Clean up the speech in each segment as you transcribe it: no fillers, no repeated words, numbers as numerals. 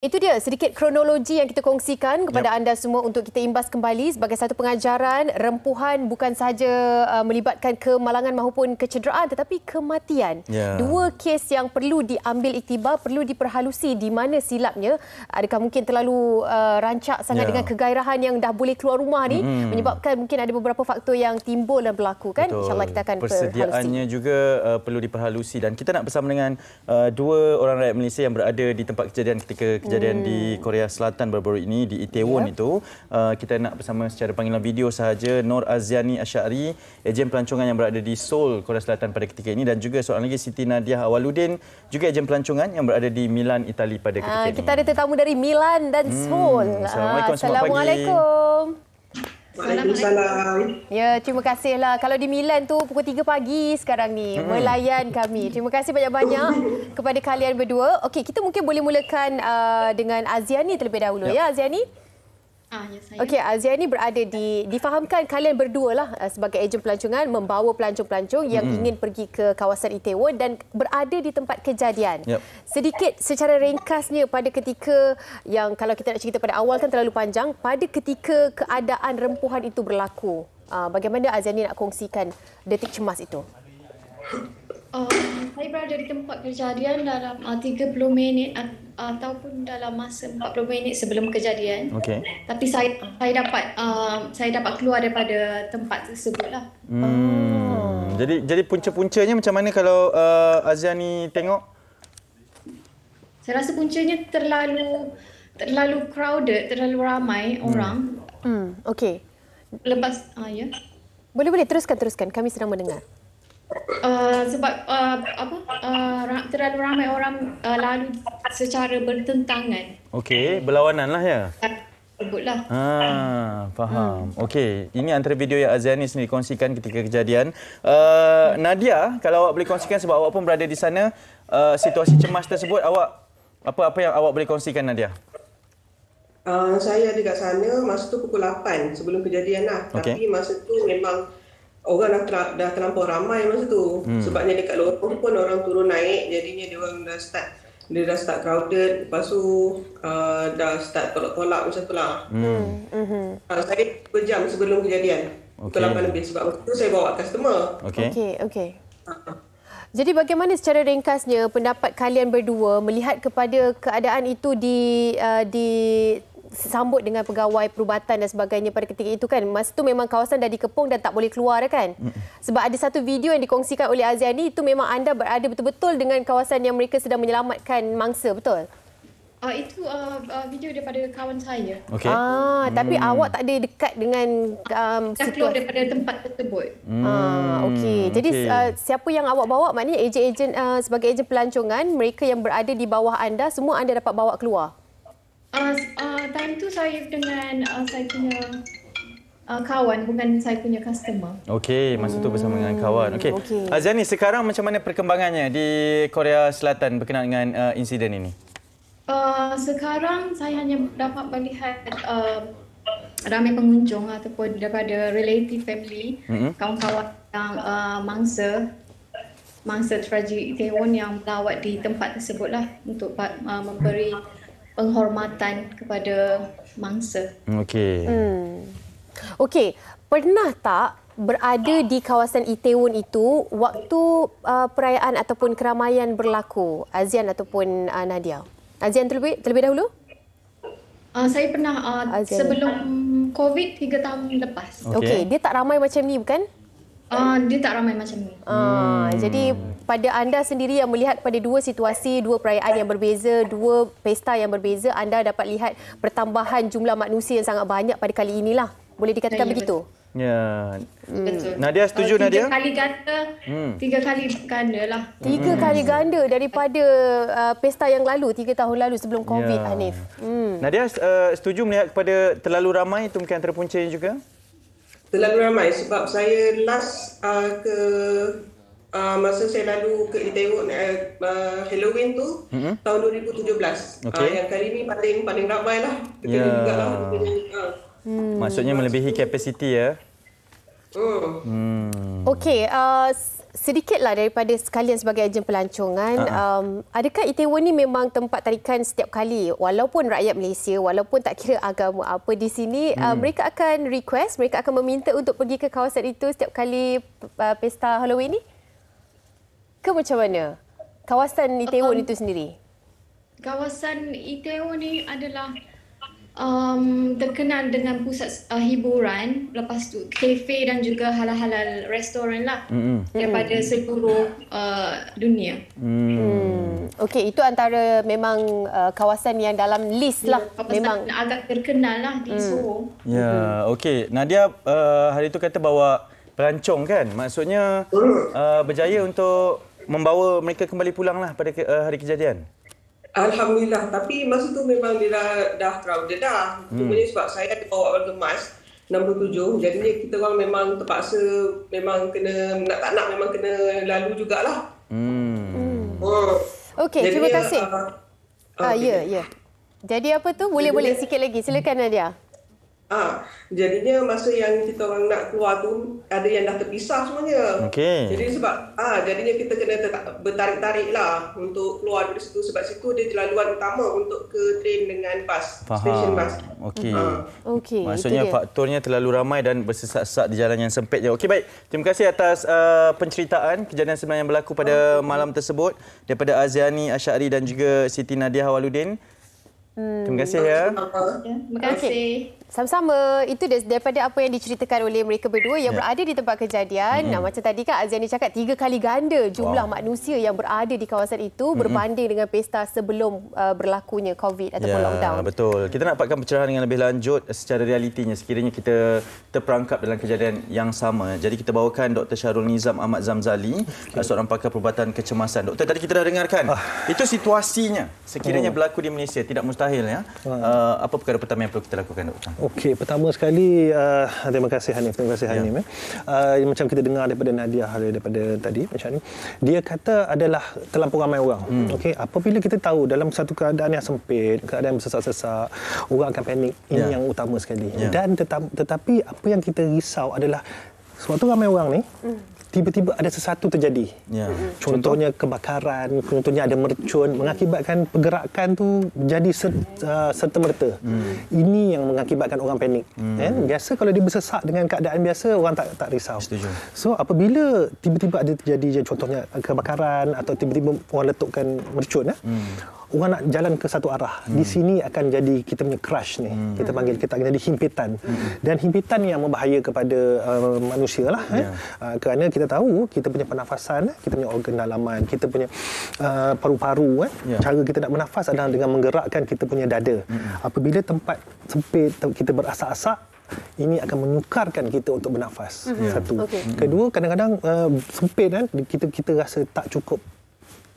Itu dia sedikit kronologi yang kita kongsikan kepada anda semua untuk kita imbas kembali sebagai satu pengajaran. Rempuhan bukan sahaja melibatkan kemalangan maupun kecederaan tetapi kematian. Dua kes yang perlu diambil iktibar, perlu diperhalusi di mana silapnya. Adakah mungkin terlalu rancak sangat dengan kegairahan yang dah boleh keluar rumah ni menyebabkan mungkin ada beberapa faktor yang timbul dan berlaku kan. InsyaAllah kita akan persediaannya juga perlu diperhalusi dan kita nak bersama dengan dua orang rakyat Malaysia yang berada di tempat kejadian ketika kejadian di Korea Selatan baru-baru ini di Itaewon itu. Kita nak bersama secara panggilan video sahaja Nur Aziani Asyari, ejen pelancongan yang berada di Seoul, Korea Selatan pada ketika ini, dan juga seorang lagi Siti Nadia Awaludin, juga ejen pelancongan yang berada di Milan, Itali pada ketika ini. Kita ada tetamu dari Milan dan Seoul. Assalamualaikum. Assalamualaikum. Waalaikumsalam. Ya, terima kasihlah. Kalau di Milan tu pukul 3 pagi sekarang ni melayan kami. Terima kasih banyak-banyak kepada kalian berdua. Okey, kita mungkin boleh mulakan dengan Aziani terlebih dahulu ya Aziani. Ya, saya. Okey, Aziani berada difahamkan kalian berdua lah sebagai ejen pelancongan membawa pelancong-pelancong yang ingin pergi ke kawasan Itaewon dan berada di tempat kejadian. Sedikit secara ringkasnya pada ketika yang kalau kita nak cerita pada awal kan terlalu panjang, pada ketika keadaan rempuhan itu berlaku. Bagaimana Aziani nak kongsikan detik cemas itu? Saya berada di tempat kejadian dalam 30 minit ataupun dalam masa 40 minit sebelum kejadian. Tapi saya dapat keluar daripada tempat tersebutlah. Jadi punca-puncanya macam mana kalau Aziani tengok? Saya rasa puncanya terlalu crowded, terlalu ramai orang. Okey. Lepas Boleh teruskan. Kami sedang mendengar. Sebab terlalu ramai orang lalu secara bertentangan. Okey, berlawanan lah ya. Sebutlah. Faham. Okey, ini antara video yang Aziani sendiri kongsikan ketika kejadian. Nadia, kalau awak boleh kongsikan sebab awak pun berada di sana, situasi cemas tersebut awak apa yang awak boleh kongsikan, Nadia? Saya ada kat sana masa tu pukul 8 sebelum kejadian lah. Tapi masa tu memang orang dah terlampau ramai masa tu. Sebabnya dekat lorong pun orang turun naik, jadinya dia orang dah start crowded. Lepas tu dah start tolak-tolak macam tu lah. Saya berjam sebelum kejadian. Pukul 8 lebih sebab waktu tu saya bawa customer. Okey. Jadi bagaimana secara ringkasnya pendapat kalian berdua melihat kepada keadaan itu disambut dengan pegawai perubatan dan sebagainya pada ketika itu kan? Masa tu memang kawasan dah dikepung dan tak boleh keluar kan? Sebab ada satu video yang dikongsikan oleh Aziani, itu memang anda berada betul-betul dengan kawasan yang mereka sedang menyelamatkan mangsa, betul? Itu video daripada kawan saya. Tapi awak tak ada dekat dengan Dah keluar daripada tempat tersebut. Okey. Jadi siapa yang awak bawa, maknanya ejen-ejen sebagai ejen pelancongan, mereka yang berada di bawah anda, semua anda dapat bawa keluar? Time tu saya dengan saya punya kawan, bukan saya punya customer. Okey, masa tu bersama dengan kawan. Okey. Aziani, sekarang macam mana perkembangannya di Korea Selatan berkenaan dengan insiden ini? Sekarang saya hanya dapat melihat ramai pengunjung ataupun daripada relative family, kawan-kawan yang mangsa tragedi Itaewon yang melawat di tempat tersebutlah untuk memberi penghormatan kepada mangsa. Okey. Pernah tak berada di kawasan Itaewon itu waktu perayaan ataupun keramaian berlaku, Azian ataupun Nadia? Azian terlebih dahulu? Saya pernah sebelum COVID 3 tahun lepas. Okey, dia tak ramai macam ni bukan? Dia tak ramai macam ni. Jadi pada anda sendiri yang melihat pada dua situasi, dua perayaan yang berbeza, dua pesta yang berbeza, anda dapat lihat pertambahan jumlah manusia yang sangat banyak pada kali inilah. Boleh dikatakan begitu? Ya. Betul. Nadia setuju, Nadia? 3 kali ganda. 3 kali ganda lah. 3 kali ganda daripada pesta yang lalu, 3 tahun lalu sebelum COVID, Hanif. Nadia setuju melihat kepada terlalu ramai itu mungkin antara puncanya juga? Terlalu ramai sebab saya last masa saya lalu ke Itaewon Halloween tu tahun 2017. Yang kali ni paling ramai lah. Juga lah. Maksudnya melebihi kapasiti ya? Okey, sedikitlah daripada sekalian sebagai ejen pelancongan, adakah Itaewon ni memang tempat tarikan setiap kali, walaupun rakyat Malaysia, walaupun tak kira agama apa di sini, mereka akan request, mereka akan meminta untuk pergi ke kawasan itu setiap kali pesta Halloween ni? Ke macam mana? Kawasan Itaewon itu sendiri? Kawasan Itaewon ni adalah terkenal dengan pusat hiburan, lepas tu kafe dan juga halal-halal restoran lah daripada seluruh dunia. Okey, itu antara memang kawasan yang dalam list lah. Memang agak terkenal lah di Soho. Ya, okey. Nadia hari itu kata bawa pelancong kan? Maksudnya berjaya untuk membawa mereka kembali pulang lah pada hari kejadian. Alhamdulillah, tapi masa tu memang dia dah crowded dah. Cumanya sebab saya bawa warga Mas 67, jadinya kita orang memang terpaksa, memang kena, nak tak nak memang kena lalu jugalah. Okey, terima kasih. Ya. Jadi apa tu? Boleh sikit lagi. Silakan Nadia. Jadinya masa yang kita orang nak keluar tu, ada yang dah terpisah semuanya. Okey. Jadi sebab jadinya kita kena bertarik-tarik lah untuk keluar dari situ, sebab situ dia laluan utama untuk ke train dengan bas, stesen bas. Okey. Maksudnya faktornya terlalu ramai dan bersesak-sesak di jalan yang sempit je. Okey, baik. Terima kasih atas penceritaan kejadian sebenar yang berlaku pada malam tersebut daripada Aziani Asyari dan juga Siti Nadia Awaludin. Terima kasih ya. Terima kasih. Sama-sama. Itu daripada apa yang diceritakan oleh mereka berdua yang berada di tempat kejadian. Macam tadi kan Aziani cakap 3 kali ganda jumlah manusia yang berada di kawasan itu berbanding dengan pesta sebelum berlakunya COVID ataupun lockdown. Betul. Kita nak dapatkan pencerahan dengan lebih lanjut secara realitinya sekiranya kita terperangkap dalam kejadian yang sama. Jadi kita bawakan Dr. Syarul Nizam Ahmad Zamzali, seorang pakar perubatan kecemasan. Doktor, tadi kita dah dengarkan. Itu situasinya sekiranya berlaku di Malaysia, tidak mustahil ya. Apa perkara pertama yang perlu kita lakukan, Doktor? Okey, pertama sekali terima kasih Hanif. Macam kita dengar daripada Nadia daripada tadi macam ni, dia kata adalah terlampau ramai orang. Okey, apabila kita tahu dalam satu keadaan yang sempit, keadaan bersesak-sesak, orang akan panik. Ini yang utama sekali. Dan tetapi apa yang kita risau adalah sewaktu ramai orang ni tiba-tiba ada sesuatu terjadi. Contohnya kebakaran, contohnya ada mercun, mengakibatkan pergerakan tu jadi serta-merta. Ini yang mengakibatkan orang panik. Biasa kalau dia bersesak dengan keadaan biasa, orang tak risau. Setuju. So apabila tiba-tiba ada terjadi contohnya kebakaran atau tiba-tiba orang letukkan mercun, orang nak jalan ke satu arah. Di sini akan jadi kita punya crash ni. Kita panggil, kita akan jadi himpitan. Dan himpitan yang membahaya kepada manusia lah. Kerana kita tahu kita punya pernafasan, kita punya organ dalaman, kita punya paru-paru. Cara kita nak bernafas adalah dengan menggerakkan kita punya dada. Apabila tempat sempit, kita berasak-asak, ini akan menyukarkan kita untuk bernafas. Satu. Kedua, kadang-kadang sempit kan, kita rasa tak cukup,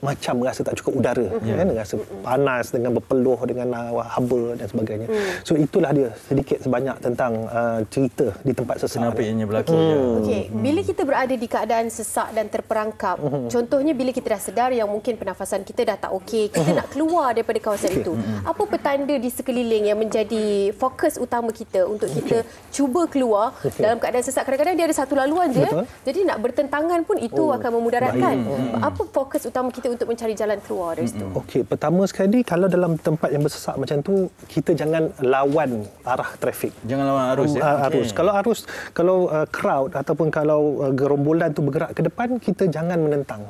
macam rasa tak cukup udara, kan, rasa panas dengan berpeluh dengan haba dan sebagainya. So itulah dia sedikit sebanyak tentang cerita di tempat sesak. Kenapa ianya berlaku. Okey, bila kita berada di keadaan sesak dan terperangkap, contohnya bila kita dah sedar yang mungkin pernafasan kita dah tak okey, kita nak keluar daripada kawasan itu. Apa petanda di sekeliling yang menjadi fokus utama kita untuk kita cuba keluar dalam keadaan sesak? Kadang-kadang dia ada satu laluan je, jadi nak bertentangan pun itu akan memudaratkan. Apa fokus utama kita untuk mencari jalan keluar dari situ? Okey, pertama sekali, kalau dalam tempat yang bersesak macam tu, kita jangan lawan arah trafik. Jangan lawan arus arus. Kalau crowd ataupun kalau gerombolan tu bergerak ke depan, kita jangan menentang.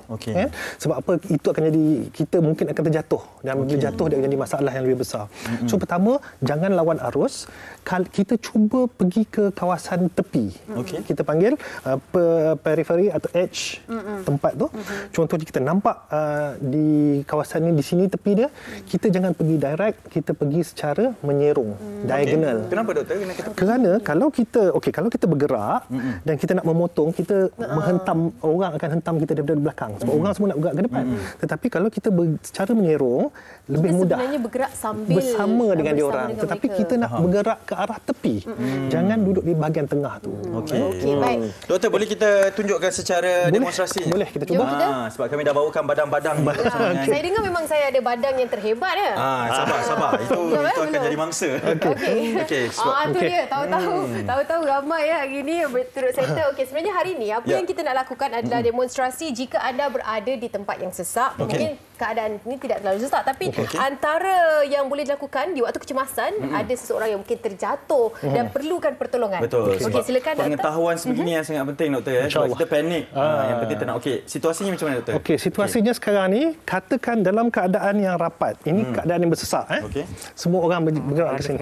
Sebab apa? Itu akan jadi, kita mungkin akan terjatuh, dan bila jatuh dia akan jadi masalah yang lebih besar. So pertama, jangan lawan arus. Kita cuba pergi ke kawasan tepi. Kita panggil periphery atau edge tempat tu. Contohnya kita nampak di kawasan ni, di sini tepi dia, kita jangan pergi direct, kita pergi secara menyerong, diagonal. Kenapa, Doktor? Kerana kalau kita bergerak dan kita nak memotong, kita menghentam, orang akan hentam kita daripada belakang. Sebab orang semua nak bergerak ke depan. Tetapi kalau kita secara menyerong, lebih mudah. Sebenarnya bergerak sambil bersama dengan dia orang. Tetapi kita nak bergerak ke arah tepi. Jangan duduk di bahagian tengah tu. Okey, baik. Doktor, boleh kita tunjukkan secara demonstrasi? Boleh, kita cuba. Sebab kami dah bawakan badan-badan badang. Saya dengar memang saya ada badang yang terhebat ya. Sabar. Itu akan jadi mangsa. Okey. Itu dia. Tahu-tahu ramai ya hari ni turut serta. Okey, sebenarnya hari ni apa yang kita nak lakukan adalah demonstrasi jika anda berada di tempat yang sesak. Mungkin keadaan ini tidak terlalu sesak, tapi antara yang boleh dilakukan di waktu kecemasan ada seseorang yang mungkin terjatuh dan perlukan pertolongan. Betul. Okey, silakan pengetahuan sebegini yang sangat penting, doktor. Sebab kita panik. Yang penting kita nak. Okey, situasinya macam mana, doktor? Okey, situasinya sekarang ni katakan dalam keadaan yang rapat. Ini keadaan yang bersesak. Semua orang bergerak ke sini.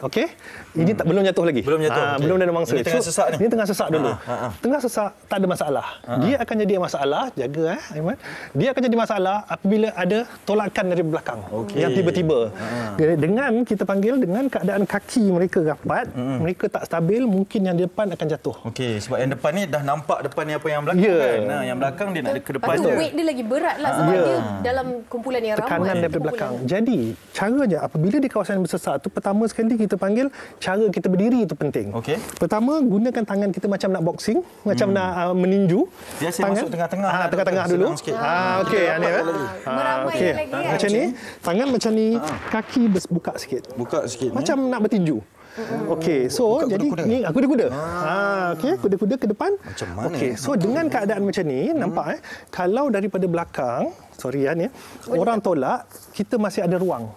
Okey. Ini belum jatuh lagi. Belum jatuh. Belum ada mangsa. Ini tengah sesak ni. Ini tengah sesak dulu. Tengah sesak tak ada masalah. Dia akan jadi masalah, jaga Aiman. Dia akan jadi masalah apabila ada tolakan dari belakang yang tiba-tiba. Dengan kita panggil dengan keadaan kaki mereka rapat, mereka tak stabil, mungkin yang di depan akan jatuh. Okey, sebab yang depan ni dah nampak depan ni apa yang belakang kan. Yang belakang dia nak ke depan je. Weight dia lagi berat lah sebab dia dalam kumpulan yang ramai. Tekanan daripada belakang. Jadi, caranya apabila di kawasan yang bersesak tu, pertama sekali kita panggil cara kita berdiri itu penting. Pertama, gunakan tangan kita macam nak boxing, macam nak meninju. Biasa masuk tengah-tengah. Tengah-tengah dulu. Okey, Meramai lagi. Macam ni, tangan macam ni, kaki buka sikit. Macam nak bertinju. Okey, so jadi ni kuda-kuda. Okey, kuda-kuda ke depan. Macam mana? Okey, so dengan keadaan macam ni, nampak kalau daripada belakang, orang tolak, kita masih ada ruang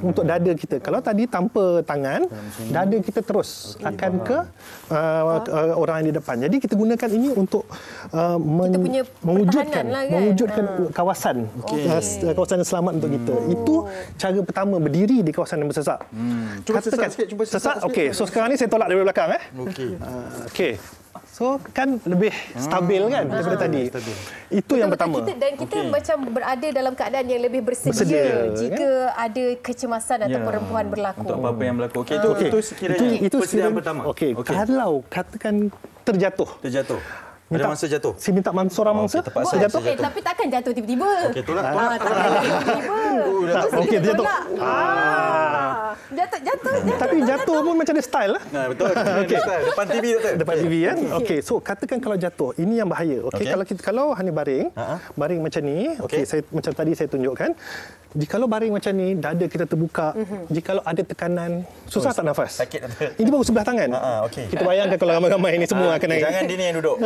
untuk dada kita. Kalau tadi tanpa tangan, dada kita terus akan ke orang yang di depan. Jadi kita gunakan ini untuk mewujudkan kawasan kawasan yang selamat untuk kita. Itu cara pertama berdiri di kawasan yang bersesak. Cuba sesak sikit. Sesak. Okey, so sekarang ni saya tolak dari belakang. Okey. So kan lebih stabil kan daripada tadi. Itu yang pertama. Kita macam berada dalam keadaan yang lebih bersedia jika ada kecemasan atau perempuan berlaku. Untuk apa-apa yang berlaku. Okey, itu sekiranya persediaan pertama. Okey, kalau katakan terjatuh. Ada mangsa jatuh. Si minta seorang mangsa terjatuh. Tapi takkan jatuh tiba-tiba. Okey, tolak. Okey, terjatuh. Jatuh. Tapi jatuh pun macam ada style lah. Betul. Okey. Depan TV, doktor. Depan TV kan. Okey, so katakan kalau jatuh, ini yang bahaya. Okey, kalau Hanif baring macam ni, okey, saya macam tadi saya tunjukkan. Jikalau baring macam ni, dada kita terbuka, jikalau ada tekanan, susah tak nafas? Sakit. Ini baru sebelah tangan. Kita bayangkan kalau ramai-ramai ini semua akan naik. Jangan dia ni yang duduk.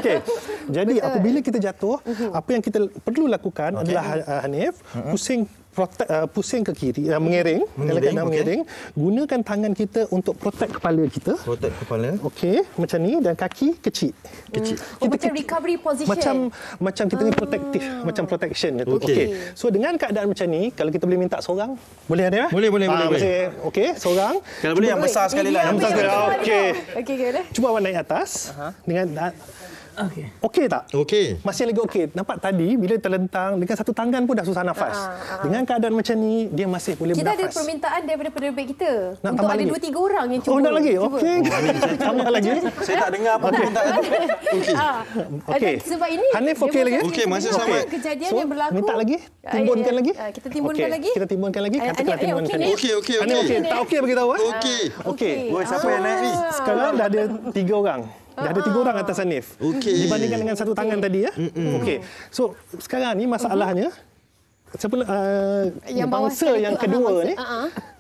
Okey. Jadi apabila kita jatuh, apa yang kita perlu lakukan adalah Hanif, pusing ke kiri, mengiring, mengiring. Gunakan tangan kita untuk protect kepala kita. Okey, macam ni, dan kaki kecil. Macam recovery position. Macam kita ni protective, macam protection itu. Okey. So dengan keadaan macam ni, kalau kita boleh minta seorang, boleh ada? Boleh. Okey, seorang. Kalau boleh yang besar sekali lah. Okey. Cuba awak naik atas dengan Okey tak? Okey. Masih lagi okey. Nampak tadi bila terlentang dengan satu tangan pun dah susah nafas. Dengan keadaan macam ni dia masih boleh bernafas. Kita ada permintaan daripada penerbit kita nak untuk ada 2-3 orang yang cuba. Nak lagi? Okey. Tambah lagi. Saya tak dengar apa permintaan tu. Okey. Sebab ini Hanif okey lagi? Okey, masih sama. Kejadian yang berlaku. Minta lagi? Timbunkan lagi? Kita timbunkan lagi. Kita timbunkan lagi. Katakan timbunkan. Okey. Hanif okey. Tak okey beritahu. Okey. Siapa yang naik ni? Sekarang dah ada 3 orang. Dah ada 3 orang atas Hanif. Dibandingkan dengan satu tangan tadi ya. Okey. So sekarang ni masalahnya bangsa yang kedua ni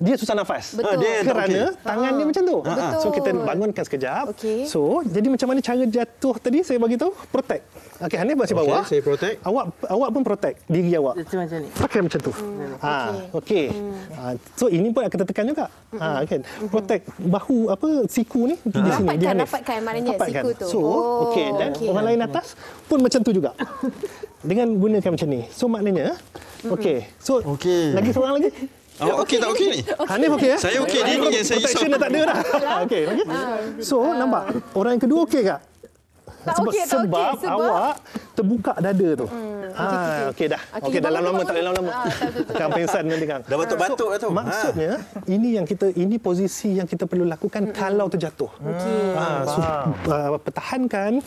dia susah nafas. Kerana tangan dia macam tu. So kita bangunkan sekejap. So jadi macam mana cara jatuh tadi saya bagi tahu, protect. Okey, Hanif masih bawah. Saya protect. Awak pun protect diri awak. Macam ni. Pakai macam tu. Okey. So ini pun akan tertekan juga. Kan. Protect bahu siku ni di sini di Hanif. Dapatkan maknanya siku tu. So, okey, dan orang lain atas pun macam tu juga. Dengan gunakan macam ni. So maknanya okey. So lagi seorang lagi. Okey tak okey ni? Hanif okey ya? Saya okey, dia ni yang saya risau. Protection dah tak ada dah. Okey, lagi. So nampak orang yang kedua okey tak? Sebab awak terbuka dada tu. Okey dah. Okey dalam lama tak dalam lama. Kan pingsan nanti kan. Dah batuk-batuk dah tu. Maksudnya ini posisi yang kita perlu lakukan kalau terjatuh. Pertahankan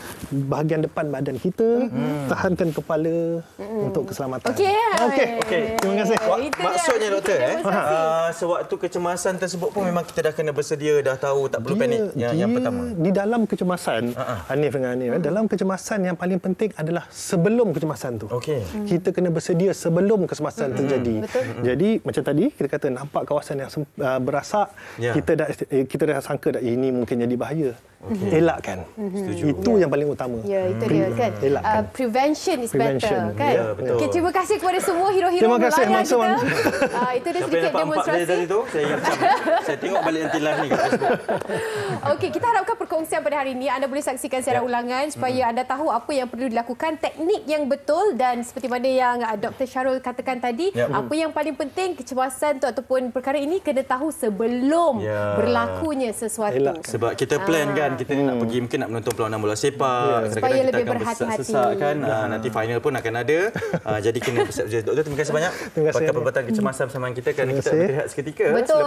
bahagian depan badan kita, tahankan kepala untuk keselamatan. Okey. Terima kasih. Maksudnya doktor sewaktu kecemasan tersebut pun memang kita dah kena bersedia, dah tahu tak perlu panik. Yang pertama. Di dalam kecemasan Hanif dengan Hanif, dalam kecemasan yang paling penting adalah adalah sebelum kecemasan tu. Kita kena bersedia sebelum kecemasan terjadi. Jadi macam tadi kita kata nampak kawasan yang berasak, kita dah sangka dah ini mungkin jadi bahaya. Elakkan. Itu yang paling utama. Ya, itu dia kan. Prevention is better kan. Okay, terima kasih kepada semua hero-hero Melayu kita. Itu dia sedikit demonstrasi. Tadi tu saya tengok balik nanti live ni kat Facebook. Okey, kita harapkan perkongsian pada hari ini anda boleh saksikan secara ulangan supaya anda tahu apa yang perlu dilakukan, teknik yang betul, dan seperti mana yang Dr. Syarul katakan tadi, apa yang paling penting kecemasan tu ataupun perkara ini kena tahu sebelum berlakunya sesuatu. Sebab kita plan kan, kita ni nak pergi mungkin nak menonton perlawanan bola sepak, supaya kadang-kadang lebih kita akan berhati-hati kan, nanti final pun akan ada. Jadi kena bersiap. Doktor, terima kasih banyak. Pakar Perubatan Kecemasan bersama kita kerana kita berehat seketika. Betul.